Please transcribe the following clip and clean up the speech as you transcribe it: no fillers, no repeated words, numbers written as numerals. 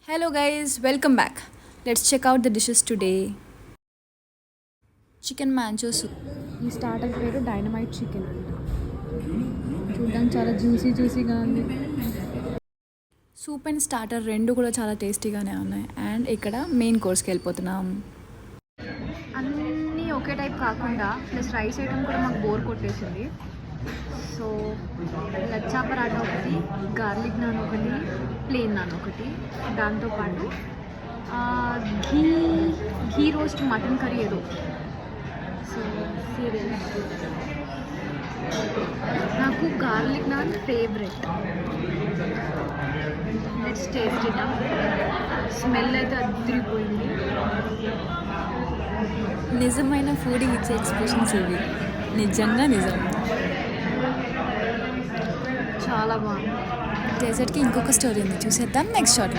Hello guys, welcome back. Let's check out the dishes today. Chicken mancho soup. ఈ starter పేరు dynamite chicken అంట. చూడడానికి చాలా జ్యూసీగా ఉంది. సూప్ అండ్ స్టార్టర్ రెండు కూడా చాలా టేస్టీగానే ఉన్నాయి. అండ్ ఇక్కడ మెయిన్ కోర్స్కి వెళ్ళిపోతున్నాం. అన్నీ ఒకే టైప్ కాకుండా ప్లస్ రైస్ ఐటమ్ కూడా మాకు బోర్ కొట్టేసింది. సో లచ్చా పరాటా ఒకటి, గార్లిక్ నాన్ ఒకటి, ప్లెయిన్ నాన్ ఒకటి, దాంతోపాటు ఘీ రోస్ట్ మటన్ కర్రీ ఏదో. సో సీరియల్ నాకు garlic non favourite. Let's taste it. Smell అయితే అదిరిపోయింది. నిజమైన ఫుడ్ ఇచ్చే ఎక్స్ప్రెషన్స్ ఇవి, నిజంగా నిజం. చాలా బాగుంది. డెజర్ట్కి ఇంకొక స్టోరీ ఉంది, చూసేద్దాం నెక్స్ట్ షార్ట్.